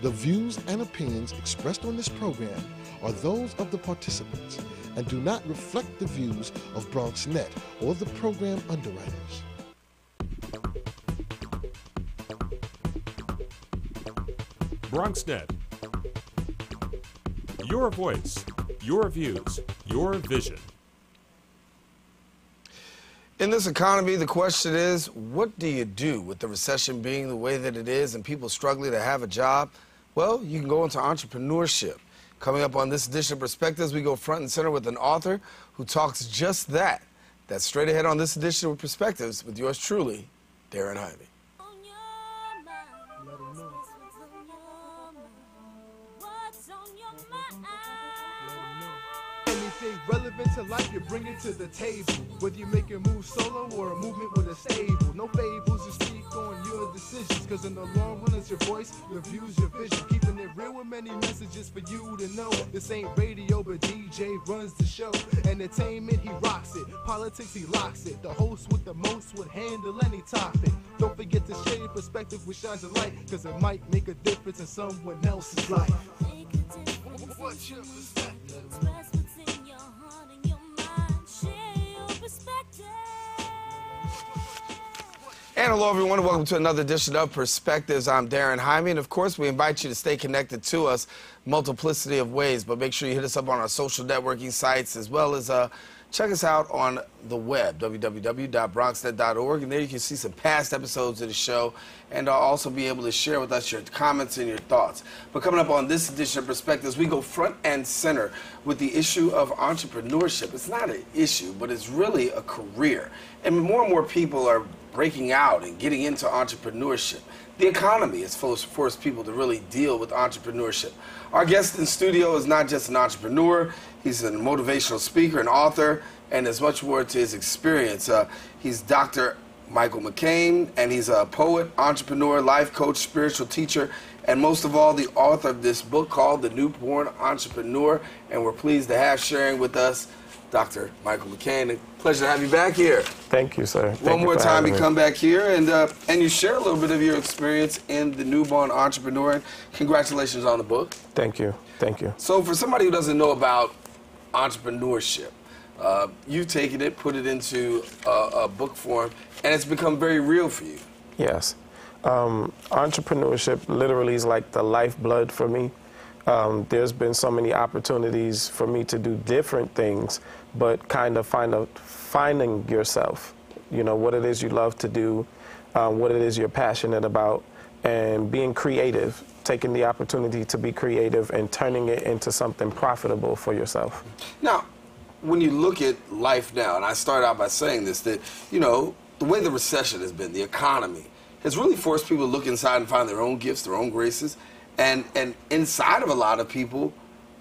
The views and opinions expressed on this program are those of the participants and do not reflect the views of BronxNet or the program underwriters. BronxNet. Your voice, your views, your vision. In this economy, the question is, what do you do with the recession being the way that it is and people struggling to have a job? Well, you can go into entrepreneurship. Coming up on this edition of Perspectives, we go front and center with an author who talks just that. That's straight ahead on this edition of Perspectives with yours truly, Daren Jaime. Anything relevant to life, you bring it to the table. Whether you make a move solo or a movement with a stable. No fables to speak on your decisions, cause in the long run it's your voice, your views, your vision. Keeping it real with many messages for you to know. This ain't radio, but DJ runs the show. Entertainment, he rocks it. Politics, he locks it. The host with the most would handle any topic. Don't forget to share your perspective which shines a light, cause it might make a difference in someone else's life. What's your perspective? And hello, everyone, and welcome to another edition of Perspectives. I'm Daren Jaime, and of course, we invite you to stay connected to us multiplicity of ways, but make sure you hit us up on our social networking sites, as well as check us out on the web, www.bronxnet.org, and there you can see some past episodes of the show, and also be able to share with us your comments and your thoughts. But coming up on this edition of Perspectives, we go front and center with the issue of entrepreneurship. It's not an issue, but it's really a career, and more people are breaking out and getting into entrepreneurship. The economy has forced people to really deal with entrepreneurship. Our guest in studio is not just an entrepreneur, he's a motivational speaker, an author, and there's much more to his experience. He's Dr. Michael McCain, and he's a poet, entrepreneur, life coach, spiritual teacher, and most of all, the author of this book called The Newborn Entrepreneur. And we're pleased to have sharing with us Dr. Michael McCain. Pleasure to have you back here. Thank you, sir. One more time you come back here and you share a little bit of your experience in The Newborn Entrepreneur. And congratulations on the book. Thank you. Thank you. So for somebody who doesn't know about entrepreneurship, you've taken it, put it into a book form, and it's become very real for you. Yes. Entrepreneurship literally is like the lifeblood for me. There's been so many opportunities for me to do different things, but kind of finding yourself, you know, what it is you love to do, what it is you're passionate about, and being creative, taking the opportunity to be creative and turning it into something profitable for yourself. Now, when you look at life now, and I started out by saying this, that, you know, the way the recession has been, the economy, has really forced people to look inside and find their own gifts, their own graces. And inside of a lot of people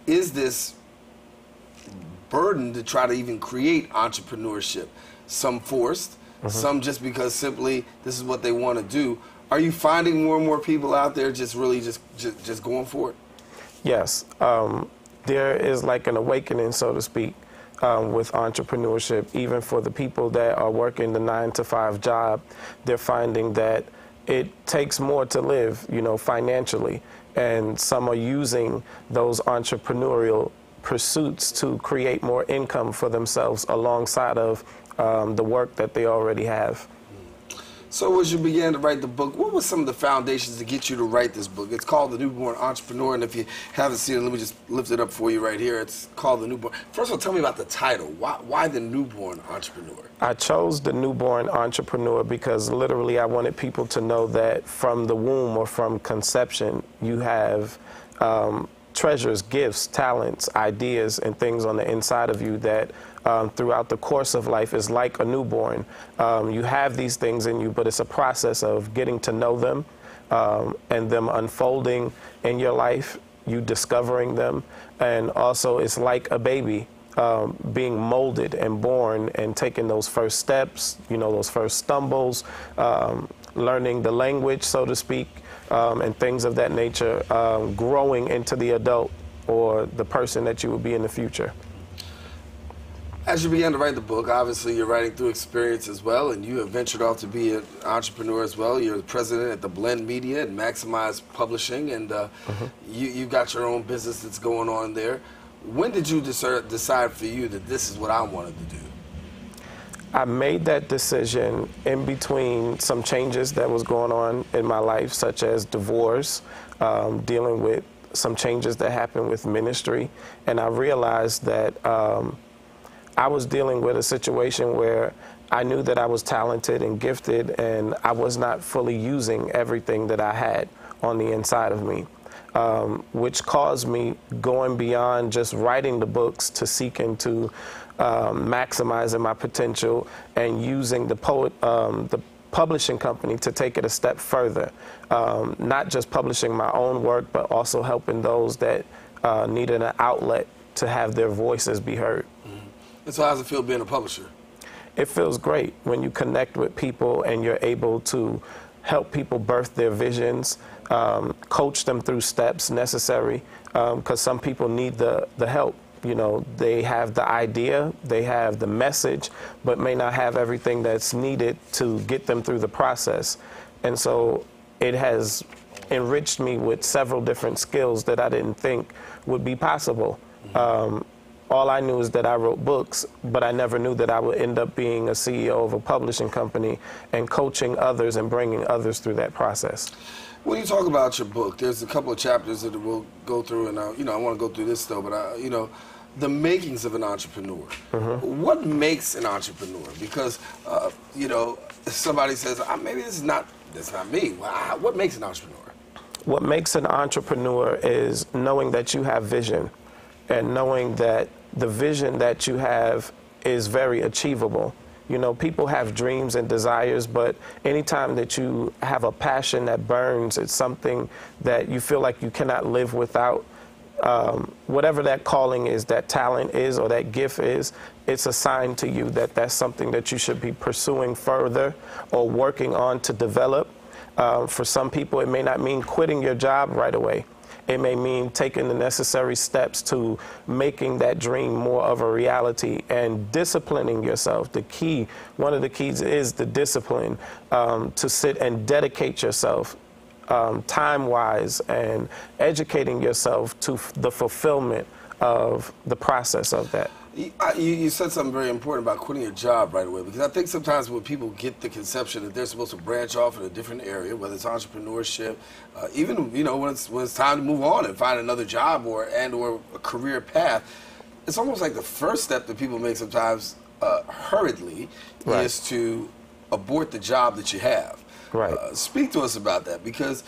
is this burden to try to even create entrepreneurship. Some forced, some just because simply this is what they want to do. Are you finding more and more people out there just really just going for it? Yes. There is like an awakening, so to speak, with entrepreneurship. Even for the people that are working the 9-to-5 job, they're finding that it takes more to live, you know, financially. And some are using those entrepreneurial pursuits to create more income for themselves alongside of the work that they already have. So as you began to write the book, what were some of the foundations to get you to write this book? It's called The Newborn Entrepreneur, and if you haven't seen it, let me just lift it up for you right here. It's called The Newborn. First of all, tell me about the title. Why The Newborn Entrepreneur? I chose The Newborn Entrepreneur because literally I wanted people to know that from the womb or from conception, you have treasures, gifts, talents, ideas, and things on the inside of you that throughout the course of life is like a newborn. You have these things in you, but it's a process of getting to know them and them unfolding in your life, you discovering them, and also it's like a baby being molded and born and taking those first steps, you know, those first stumbles, learning the language, so to speak, and things of that nature, growing into the adult or the person that you will be in the future. As you began to write the book, obviously you're writing through experience as well, and you have ventured off to be an entrepreneur as well. You're the president at the Blend Media and Maximize Publishing, and you've got your own business that's going on there. When did you decide for you that this is what I wanted to do? I made that decision in between some changes that was going on in my life, such as divorce, dealing with some changes that happened with ministry, and I realized that I was dealing with a situation where I knew that I was talented and gifted, and I was not fully using everything that I had on the inside of me, which caused me going beyond just writing the books to seeking to maximizing my potential and using the publishing company to take it a step further, not just publishing my own work, but also helping those that needed an outlet to have their voices be heard. And so how's it feel being a publisher? It feels great when you connect with people and you're able to help people birth their visions, coach them through steps necessary, because some people need the help. You know, they have the idea, they have the message, but may not have everything that's needed to get them through the process. And so it has enriched me with several different skills that I didn't think would be possible. All I knew is that I wrote books, but I never knew that I would end up being a CEO of a publishing company and coaching others and bringing others through that process. When you talk about your book, there's a couple of chapters that we'll go through, and I want to go through this though, but the makings of an entrepreneur. What makes an entrepreneur? Because somebody says, maybe that's not me. What makes an entrepreneur? What makes an entrepreneur is knowing that you have vision, and knowing that the vision that you have is very achievable. You know, people have dreams and desires, but anytime that you have a passion that burns, it's something that you feel like you cannot live without. Whatever that calling is, that talent is, or that gift is, it's assigned to you that that's something that you should be pursuing further or working on to develop. For some people, it may not mean quitting your job right away. It may mean taking the necessary steps to making that dream more of a reality and disciplining yourself. One of the keys is the discipline, to sit and dedicate yourself time-wise and educating yourself to the fulfillment of the process of that. You said something very important about quitting your job right away, because I think sometimes when people get the conception that they're supposed to branch off in a different area, whether it's entrepreneurship, even when it's time to move on and find another job or a career path, it's almost like the first step that people make sometimes hurriedly is to abort the job that you have. Right. Speak to us about that, because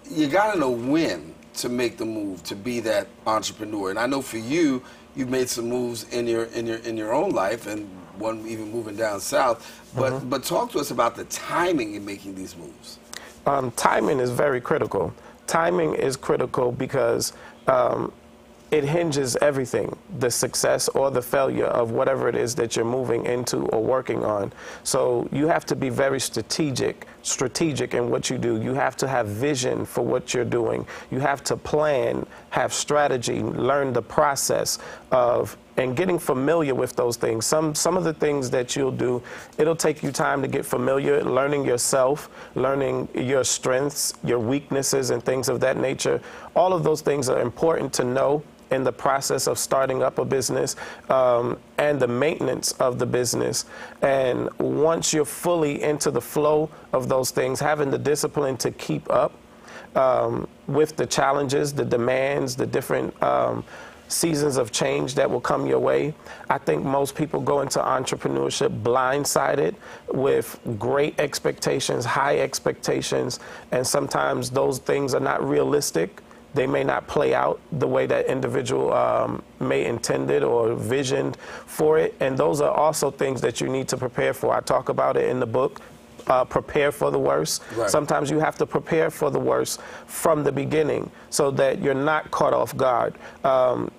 you got to know when to make the move to be that entrepreneur. And I know for you, you've made some moves in your own life, and one even moving down south. But talk to us about the timing in making these moves. Timing is very critical. Timing is critical because it hinges everything, the success or the failure of whatever it is that you're moving into or working on. So you have to be very strategic in what you do. You have to have vision for what you're doing. You have to plan, have strategy, learn the process of, and getting familiar with those things. Some of the things that you'll do, it'll take you time to get familiar, learning yourself, learning your strengths, your weaknesses, and things of that nature. All of those things are important to know in the process of starting up a business, and the maintenance of the business. And once you're fully into the flow of those things, having the discipline to keep up with the challenges, the demands, the different seasons of change that will come your way. I think most people go into entrepreneurship blindsided with great expectations, high expectations, and sometimes those things are not realistic. They may not play out the way that individual may intended or visioned for it. And those are also things that you need to prepare for. I talk about it in the book, prepare for the worst. Right. Sometimes you have to prepare for the worst from the beginning so that you're not caught off guard.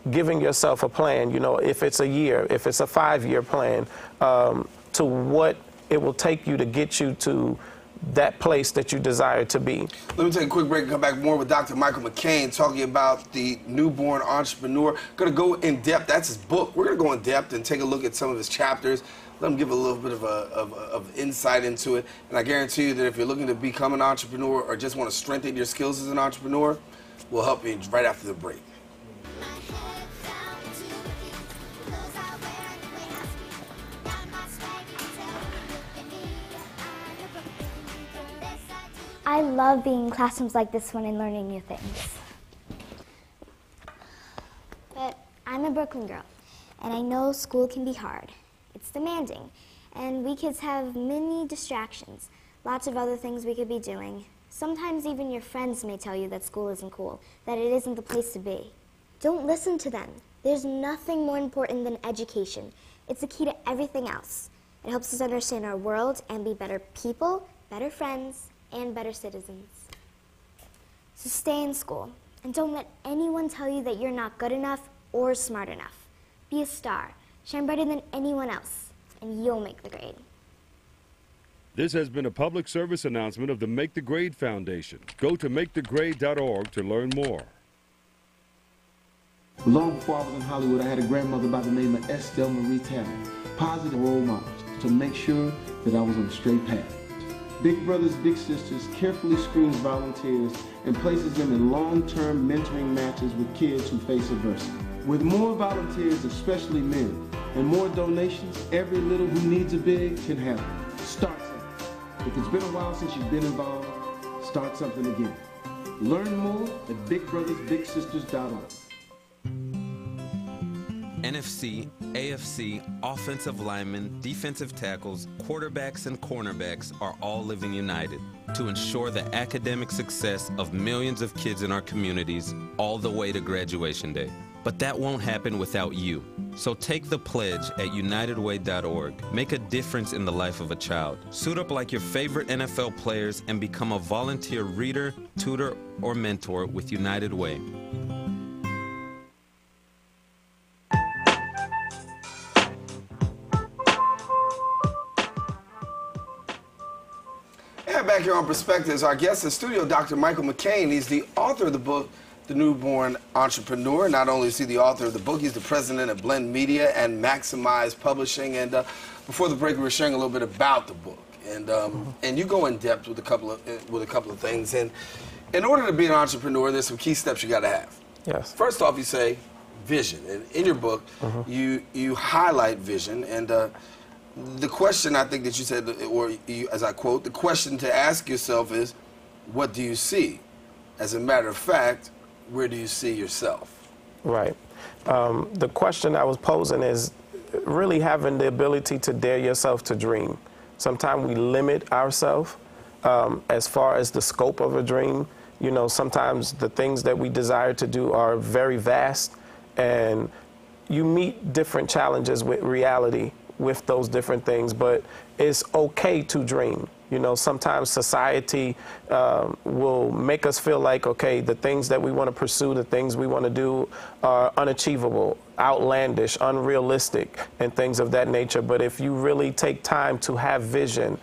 Giving yourself a plan, if it's a year, if it's a 5-year plan, to what it will take you to get you to that place that you desire to be. Let me take a quick break and come back more with Dr. Michael McCain talking about the newborn entrepreneur. Going to go in depth. That's his book. We're going to go in depth and take a look at some of his chapters. Let him give a little bit of insight into it. And I guarantee you that if you're looking to become an entrepreneur or just want to strengthen your skills as an entrepreneur, we'll help you right after the break. I love being in classrooms like this one and learning new things. But I'm a Brooklyn girl, and I know school can be hard. It's demanding, and we kids have many distractions, lots of other things we could be doing. Sometimes even your friends may tell you that school isn't cool, that it isn't the place to be. Don't listen to them. There's nothing more important than education. It's the key to everything else. It helps us understand our world and be better people, better friends, and better citizens. So stay in school, and don't let anyone tell you that you're not good enough or smart enough. Be a star, shine brighter than anyone else, and you'll make the grade. This has been a public service announcement of the Make the Grade Foundation. Go to makethegrade.org to learn more. Long before I was in Hollywood, I had a grandmother by the name of Estelle Marie Taylor, positive role models to make sure that I was on the straight path. Big Brothers Big Sisters carefully screens volunteers and places them in long-term mentoring matches with kids who face adversity. With more volunteers, especially men, and more donations, every little who needs a big can have it. Start something. If it's been a while since you've been involved, start something again. Learn more at bigbrothersbigsisters.org. NFC, AFC, offensive linemen, defensive tackles, quarterbacks, and cornerbacks are all living united to ensure the academic success of millions of kids in our communities all the way to graduation day. But that won't happen without you. So take the pledge at unitedway.org. Make a difference in the life of a child. Suit up like your favorite NFL players and become a volunteer reader, tutor, or mentor with United Way. Back here on Perspectives, our guest in studio, Dr. Michael McCain. He's the author of the book, The Newborn Entrepreneur. Not only is he the author of the book, he's the president of Blend Media and Maximize Publishing. And before the break, we were sharing a little bit about the book, and you go in depth with a couple of things. And in order to be an entrepreneur, there's some key steps you got to have. Yes. First off, you say vision, and in your book, you highlight vision and. The question I think that you said, or you, as I quote, the question to ask yourself is, what do you see? As a matter of fact, where do you see yourself? Right. The question I was posing is really having the ability to dare yourself to dream. Sometimes we limit ourselves as far as the scope of a dream. You know, sometimes the things that we desire to do are very vast, and you meet different challenges with reality with those different things, but it's okay to dream. You know, sometimes society will make us feel like, okay, the things that we want to pursue, the things we want to do are unachievable, outlandish, unrealistic, and things of that nature. But if you really take time to have vision,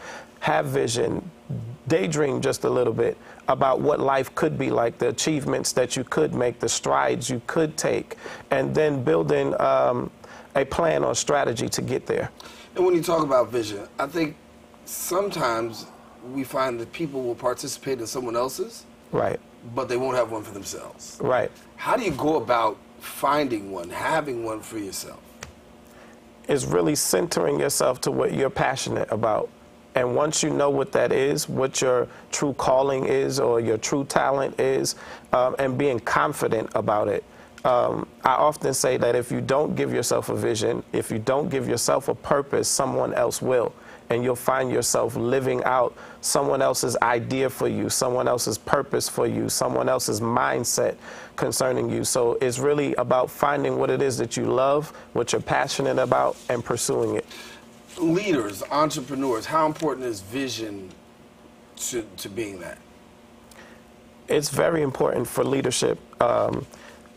daydream just a little bit about what life could be like, the achievements that you could make, the strides you could take, and then building a plan or strategy to get there. And when you talk about vision, I think sometimes we find that people will participate in someone else's, right, but they won't have one for themselves. Right. How do you go about finding one, having one for yourself? It's really centering yourself to what you're passionate about. And once you know what that is, what your true calling is or your true talent is, and being confident about it, I often say that if you don't give yourself a vision, if you don't give yourself a purpose, someone else will. And you'll find yourself living out someone else's idea for you, someone else's purpose for you, someone else's mindset concerning you. So it's really about finding what it is that you love, what you're passionate about, and pursuing it. Leaders, entrepreneurs, how important is vision to being that? It's very important for leadership.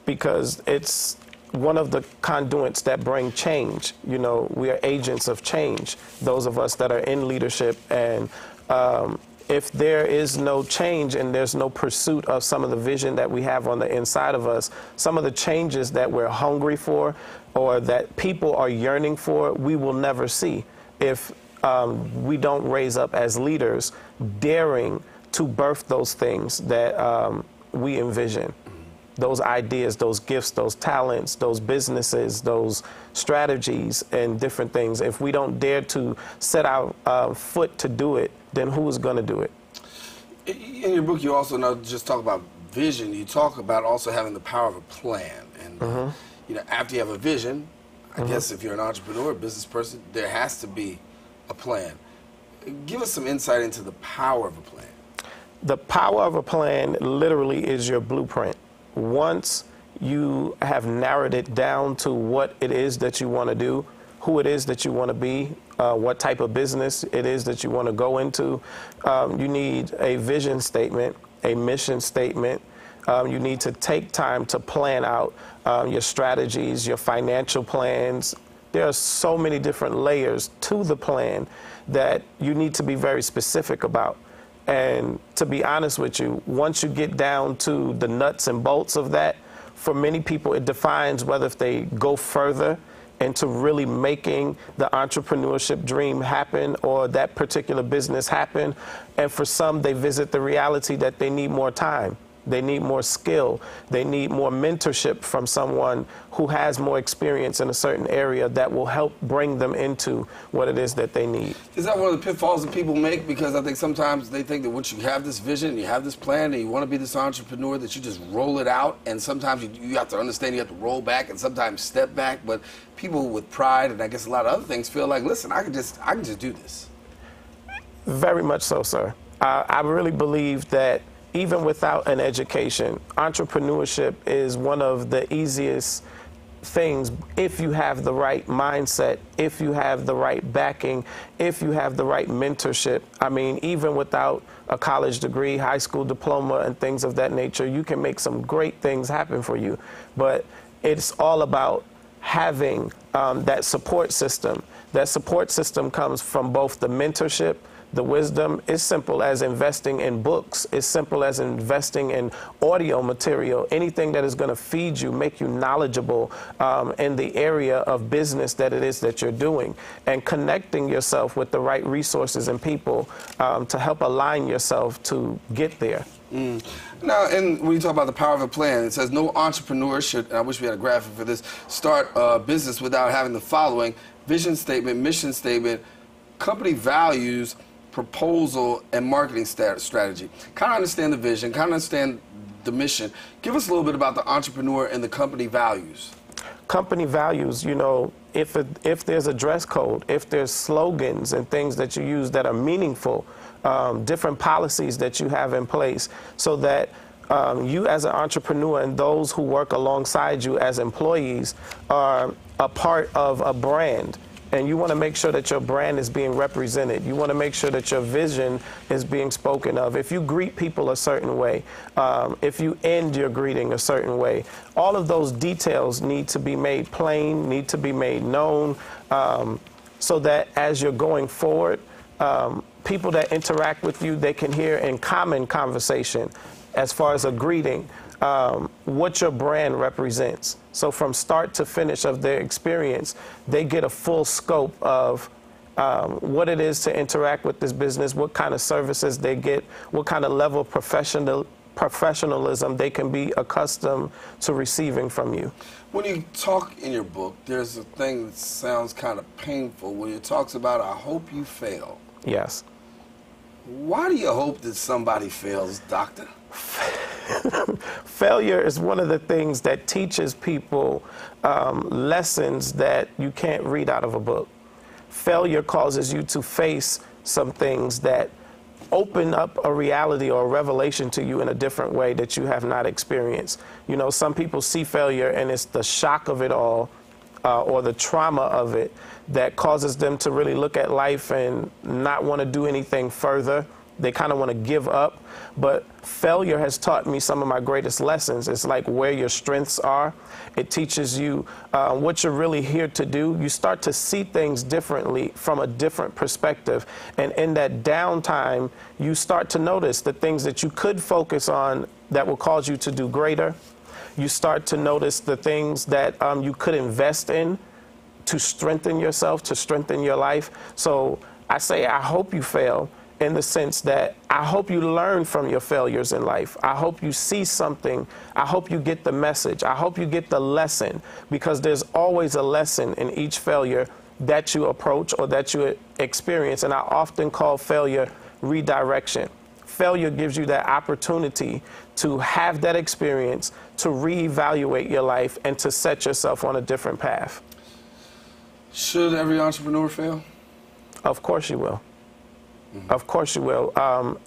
Because it's one of the conduits that bring change. You know, we are agents of change, those of us that are in leadership, and if there is no change and there's no pursuit of some of the vision that we have on the inside of us, some of the changes that we're hungry for or that people are yearning for, we will never see if we don't raise up as leaders daring to birth those things that we envision. Those ideas, those gifts, those talents, those businesses, those strategies and different things. If we don't dare to set our foot to do it, then who is going to do it? In your book, you also not just talk about vision, you talk about also having the power of a plan. And you know, after you have a vision, I guess if you're an entrepreneur, a business person, there has to be a plan. Give us some insight into the power of a plan. The power of a plan literally is your blueprint. Once you have narrowed it down to what it is that you want to do, who it is that you want to be, what type of business it is that you want to go into, you need a vision statement, a mission statement. You need to take time to plan out your strategies, your financial plans. There are so many different layers to the plan that you need to be very specific about. And to be honest with you, once you get down to the nuts and bolts of that, for many people it defines whether if they go further into really making the entrepreneurship dream happen or that particular business happen. And for some, they visit the reality that they need more time. They need more skill. They need more mentorship from someone who has more experience in a certain area that will help bring them into what it is that they need. Is that one of the pitfalls that people make? Because I think sometimes they think that once you have this vision, you have this plan, and you want to be this entrepreneur, that you just roll it out. And sometimes you have to understand you have to roll back and sometimes step back. But people with pride and I guess a lot of other things feel like, listen, I can just do this. Very much so, sir. I really believe that even without an education, entrepreneurship is one of the easiest things if you have the right mindset, if you have the right backing, if you have the right mentorship. I mean, even without a college degree, high school diploma, and things of that nature, you can make some great things happen for you. But it's all about having that support system. That support system comes from both the mentorship, the wisdom. Is simple as investing in books. It's simple as investing in audio material, anything that is going to feed you, make you knowledgeable in the area of business that it is that you're doing, and connecting yourself with the right resources and people to help align yourself to get there. Now, and when you talk about the power of a plan, it says no entrepreneur should, and I wish we had a graphic for this, start a business without having the following: vision statement, mission statement, company values, proposal, and marketing strategy. Kind of understand the vision, kind of understand the mission. Give us a little bit about the entrepreneur and the company values. Company values, you know, if there's a dress code, if there's slogans and things that you use that are meaningful, different policies that you have in place so that you as an entrepreneur and those who work alongside you as employees are a part of a brand. And you want to make sure that your brand is being represented. You want to make sure that your vision is being spoken of. If you greet people a certain way, if you end your greeting a certain way, all of those details need to be made plain, need to be made known, so that as you're going forward, people that interact with you, they can hear in common conversation as far as a greeting, what your brand represents. So from start to finish of their experience, they get a full scope of what it is to interact with this business, what kind of services they get, what kind of level of professionalism they can be accustomed to receiving from you. When you talk in your book, there's a thing that sounds kind of painful when it talks about, I hope you fail. Yes. Why do you hope that somebody fails, doctor? Failure is one of the things that teaches people lessons that you can't read out of a book. Failure causes you to face some things that open up a reality or a revelation to you in a different way that you have not experienced. You know, some people see failure and it's the shock of it all or the trauma of it that causes them to really look at life and not want to do anything further they kind of want to give up. But failure has taught me some of my greatest lessons. It's like where your strengths are. It teaches you what you're really here to do. You start to see things differently from a different perspective. And in that downtime, you start to notice the things that you could focus on that will cause you to do greater. You start to notice the things that you could invest in to strengthen yourself, to strengthen your life. So I say, I hope you fail, in the sense that I hope you learn from your failures in life. I hope you see something. I hope you get the message. I hope you get the lesson, because there's always a lesson in each failure that you approach or that you experience. And I often call failure redirection. Failure gives you that opportunity to have that experience, to reevaluate your life, and to set yourself on a different path. Should every entrepreneur fail? Of course you will. Of course you will.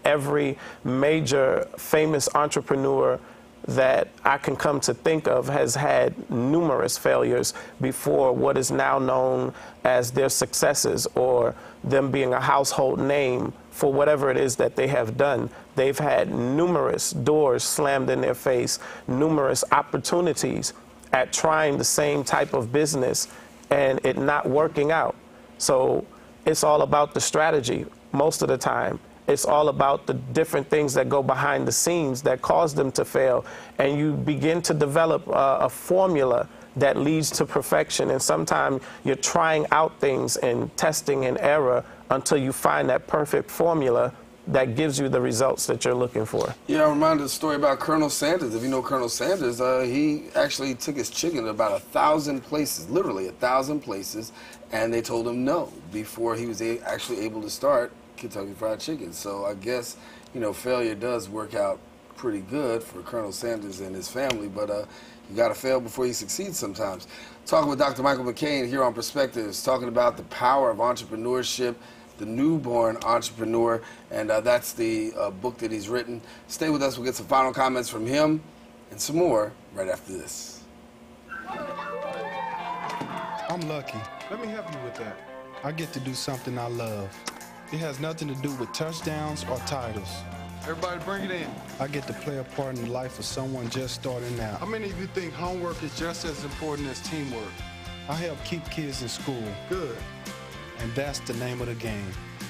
Every major famous entrepreneur that I can come to think of has had numerous failures before what is now known as their successes, or them being a household name for whatever it is that they have done. They've had numerous doors slammed in their face, numerous opportunities at trying the same type of business and it not working out. So it's all about the strategy most of the time. It's all about the different things that go behind the scenes that cause them to fail. And you begin to develop a formula that leads to perfection. And sometimes you're trying out things and testing and error until you find that perfect formula that gives you the results that you're looking for. Yeah, I'm reminded of the story about Colonel Sanders. If you know Colonel Sanders, he actually took his chicken to about 1,000 places, literally 1,000 places, and they told him no before he was actually able to start Kentucky Fried Chicken. So I guess, you know, failure does work out pretty good for Colonel Sanders and his family, but you got to fail before you succeed sometimes. Talking with Dr. Michael McCain here on Perspectives, talking about the power of entrepreneurship, the newborn entrepreneur, and that's the book that he's written. Stay with us. We'll get some final comments from him and some more right after this. I'm lucky. Let me help you with that. I get to do something I love. It has nothing to do with touchdowns or titles. Everybody bring it in. I get to play a part in the life of someone just starting out. How many of you think homework is just as important as teamwork? I help keep kids in school. Good. And that's the name of the game.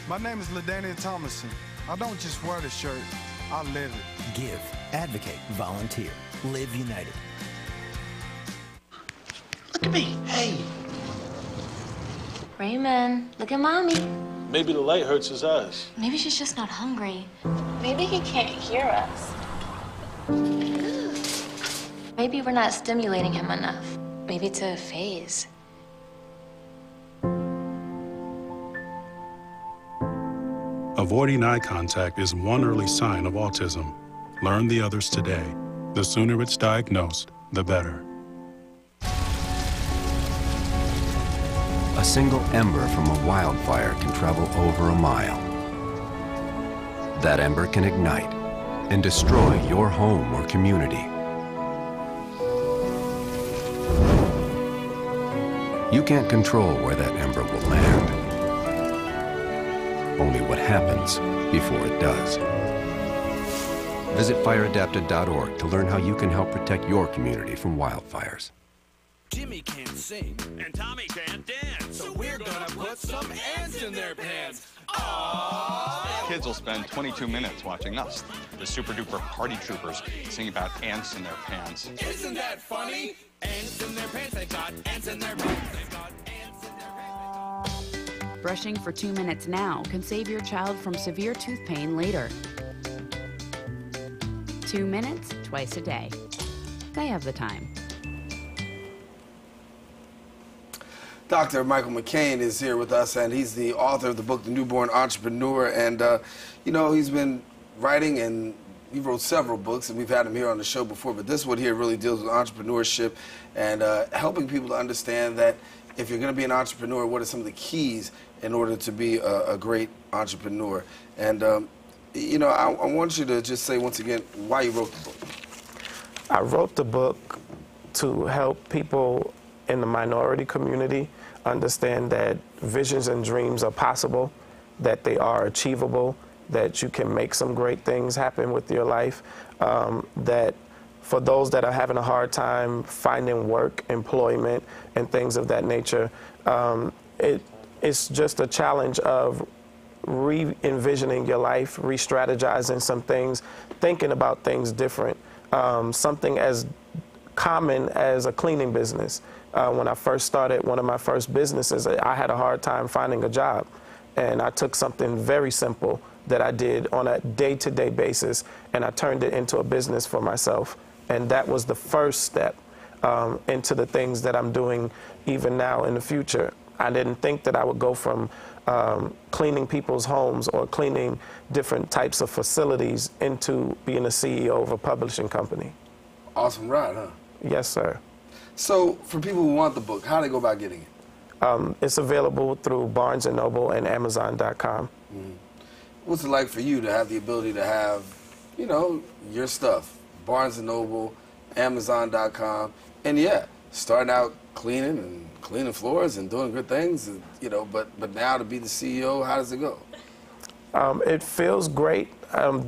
My name is LaDainian Thomason. I don't just wear the shirt, I live it. Give, advocate, volunteer. Live United. Look at me. Hey. Raymond, look at Mommy. Maybe the light hurts his eyes. Maybe she's just not hungry. Maybe he can't hear us. Maybe we're not stimulating him enough. Maybe it's a phase. Avoiding eye contact is one early sign of autism. Learn the others today. The sooner it's diagnosed, the better. A single ember from a wildfire can travel over a mile. That ember can ignite and destroy your home or community. You can't control where that ember will land. Only what happens before it does. Visit fireadapted.org to learn how you can help protect your community from wildfires. Jimmy can't sing, and Tommy can't dance, so we're gonna put some ants in their pants. Aww. Kids will spend 22 minutes watching us, the super duper party troopers, sing about ants in their pants. Isn't that funny? Ants in their pants, they got ants in their pants, they got ants in their pants. Brushing for 2 minutes now can save your child from severe tooth pain later. 2 minutes, twice a day. They have the time. Dr. Michael McCain is here with us, and he's the author of the book, The Newborn Entrepreneur. And, you know, he's been writing, and he wrote several books, and we've had him here on the show before, but this one here really deals with entrepreneurship and helping people to understand that if you're going to be an entrepreneur, what are some of the keys in order to be a great entrepreneur? And, you know, I want you to just say once again why you wrote the book. I wrote the book to help people in the minority community understand that visions and dreams are possible, that they are achievable, that you can make some great things happen with your life, that for those that are having a hard time finding work, employment, and things of that nature, it's just a challenge of re-envisioning your life, re-strategizing some things, thinking about things different. Something as common as a cleaning business. When I first started one of my first businesses, I had a hard time finding a job. And I took something very simple that I did on a day-to-day basis, and I turned it into a business for myself. And that was the first step into the things that I'm doing even now in the future. I didn't think that I would go from cleaning people's homes or cleaning different types of facilities into being a CEO of a publishing company. Awesome ride, huh? Yes, sir. So for people who want the book, how do they go about getting it? It's available through Barnes & Noble and Amazon.com. What's it like for you to have the ability to have, you know, your stuff, Barnes & Noble, Amazon.com, and yeah, starting out cleaning floors and doing good things, and, you know, but now to be the CEO, how does it go? It feels great.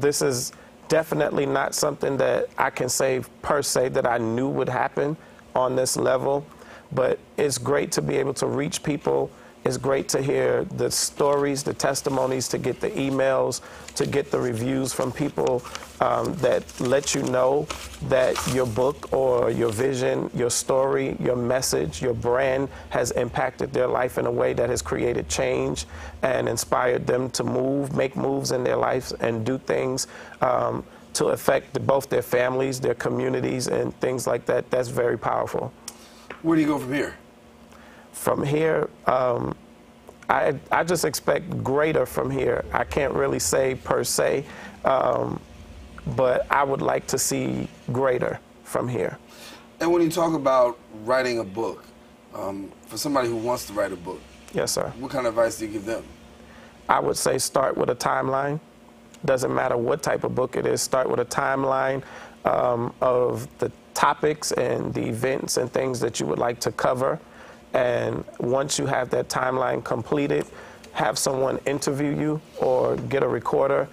This is definitely not something that I can say per se that I knew would happen on this level, but it's great to be able to reach people. It's great to hear the stories, the testimonies, to get the emails, to get the reviews from people that let you know that your book or your vision, your story, your message, your brand has impacted their life in a way that has created change and inspired them to make moves in their lives and do things to affect both their families, their communities, and things like that. That's very powerful. Where do you go from here? From here, I just expect greater from here. I can't really say per se, but I would like to see greater from here. And when you talk about writing a book, for somebody who wants to write a book, yes, sir. What kind of advice do you give them? I would say start with a timeline. Doesn't matter what type of book it is. Start with a timeline of the topics and the events and things that you would like to cover. And once you have that timeline completed, have someone interview you or get a recorder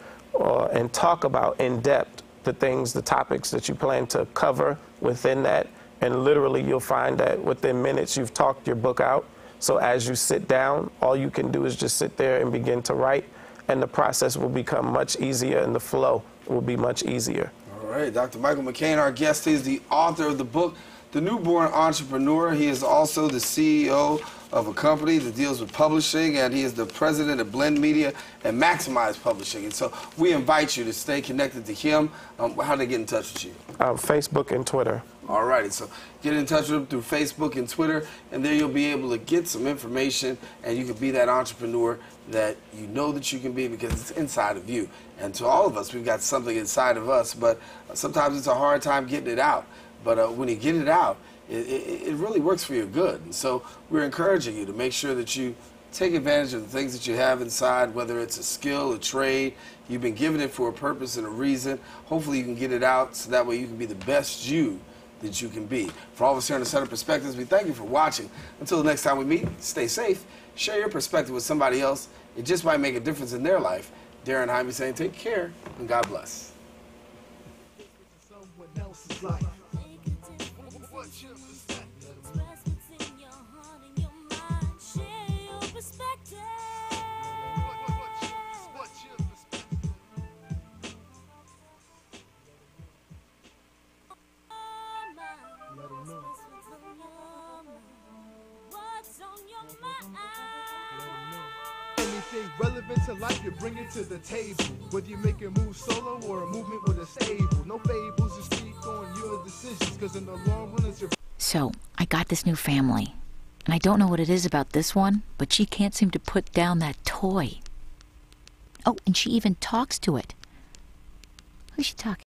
and talk about in depth the things, the topics that you plan to cover within that. And literally you'll find that within minutes you've talked your book out. So as you sit down, all you can do is just sit there and begin to write, and the process will become much easier and the flow will be much easier. All right, Dr. Michael McCain, our guest, is the author of the book, The Newborn Entrepreneur. He is also the CEO of a company that deals with publishing, and he is the president of Blend Media and Maximize Publishing. And so we invite you to stay connected to him. How do they get in touch with you? Facebook and Twitter. All righty, so get in touch with him through Facebook and Twitter, and there you'll be able to get some information, and you can be that entrepreneur that you know that you can be, because it's inside of you. And to all of us, we've got something inside of us, but sometimes it's a hard time getting it out. But when you get it out, it really works for your good. And so we're encouraging you to make sure that you take advantage of the things that you have inside, whether it's a skill, a trade. You've been given it for a purpose and a reason. Hopefully you can get it out so that way you can be the best you that you can be. For all of us here on the Center Perspectives, we thank you for watching. Until the next time we meet, stay safe, share your perspective with somebody else. It just might make a difference in their life. Daren Jaime saying take care and God bless. Someone else's life. Anything relevant to life, you bring it to the table. Whether you make a move solo or a movement with a stable. No fables, you speak on your decisions, because in the long run, it's your... So, I got this new family. And I don't know what it is about this one, but she can't seem to put down that toy. Oh, and she even talks to it. Who's she talking?